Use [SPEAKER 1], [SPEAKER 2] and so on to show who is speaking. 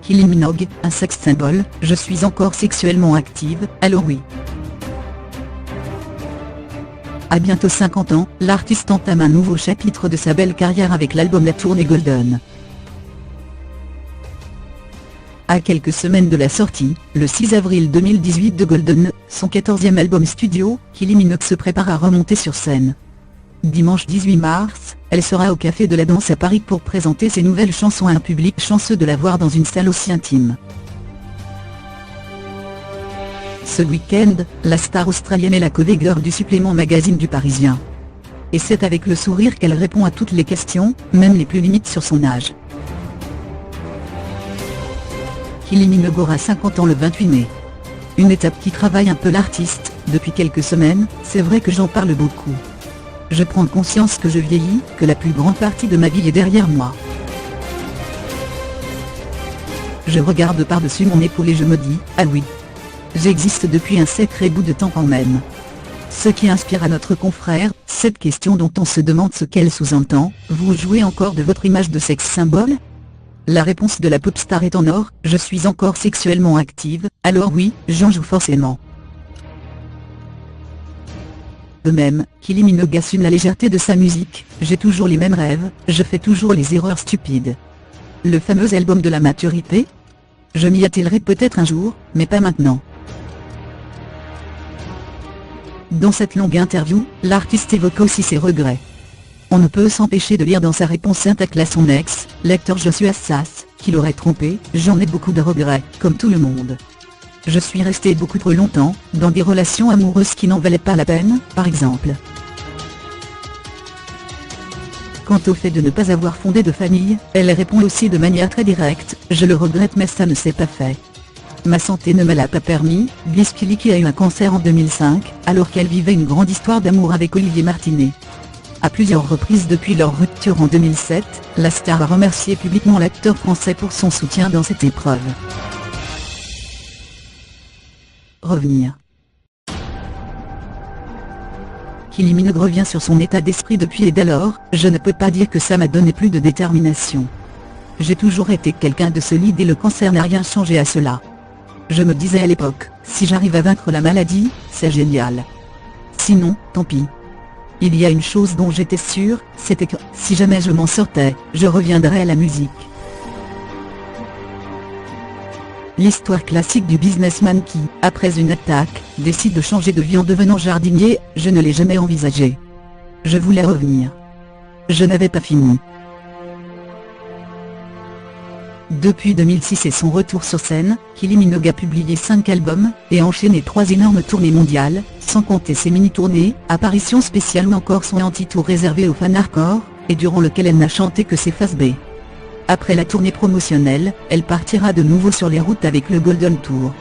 [SPEAKER 1] Kylie Minogue, un sex symbole, je suis encore sexuellement active, alors oui. À bientôt 50 ans, l'artiste entame un nouveau chapitre de sa belle carrière avec l'album La Tournée Golden. À quelques semaines de la sortie, le 6 avril 2018 de Golden, son 14e album studio, Kylie Minogue se prépare à remonter sur scène. Dimanche 18 mars, elle sera au Café de la Danse à Paris pour présenter ses nouvelles chansons à un public chanceux de la voir dans une salle aussi intime. Ce week-end, la star australienne est la co-veilleur du supplément magazine du Parisien. Et c'est avec le sourire qu'elle répond à toutes les questions, même les plus limites sur son âge. Kylie Minogue aura 50 ans le 28 mai. Une étape qui travaille un peu l'artiste, depuis quelques semaines, c'est vrai que j'en parle beaucoup. Je prends conscience que je vieillis, que la plus grande partie de ma vie est derrière moi. Je regarde par-dessus mon épaule et je me dis, ah oui. J'existe depuis un sacré bout de temps quand même. Ce qui inspire à notre confrère, cette question dont on se demande ce qu'elle sous-entend, vous jouez encore de votre image de sexe symbole ? La réponse de la pop star est en or, je suis encore sexuellement active, alors oui, j'en joue forcément. De même, Kylie Minogue assume la légèreté de sa musique, j'ai toujours les mêmes rêves, je fais toujours les erreurs stupides. Le fameux album de la maturité ? Je m'y attellerai peut-être un jour, mais pas maintenant. Dans cette longue interview, l'artiste évoque aussi ses regrets. On ne peut s'empêcher de lire dans sa réponse intacte à son ex, l'acteur Joshua Sasse, qui l'aurait trompé, j'en ai beaucoup de regrets, comme tout le monde. Je suis restée beaucoup trop longtemps, dans des relations amoureuses qui n'en valaient pas la peine, par exemple. Quant au fait de ne pas avoir fondé de famille, elle répond aussi de manière très directe, je le regrette mais ça ne s'est pas fait. Ma santé ne me l'a pas permis, glisse Kylie qui a eu un cancer en 2005, alors qu'elle vivait une grande histoire d'amour avec Olivier Martinet. À plusieurs reprises depuis leur rupture en 2007, la star a remercié publiquement l'acteur français pour son soutien dans cette épreuve. Revenir. Kylie Minogue revient sur son état d'esprit depuis et dès lors, je ne peux pas dire que ça m'a donné plus de détermination. J'ai toujours été quelqu'un de solide et le cancer n'a rien changé à cela. Je me disais à l'époque, si j'arrive à vaincre la maladie, c'est génial. Sinon, tant pis. Il y a une chose dont j'étais sûre, c'était que, si jamais je m'en sortais, je reviendrais à la musique. L'histoire classique du businessman qui, après une attaque, décide de changer de vie en devenant jardinier, je ne l'ai jamais envisagé. Je voulais revenir. Je n'avais pas fini. Depuis 2006 et son retour sur scène, Kylie Minogue a publié 5 albums, et enchaîné 3 énormes tournées mondiales, sans compter ses mini-tournées, apparitions spéciales ou encore son anti-tour réservé aux fans hardcore, et durant lequel elle n'a chanté que ses faces B. Après la tournée promotionnelle, elle partira de nouveau sur les routes avec le Golden Tour.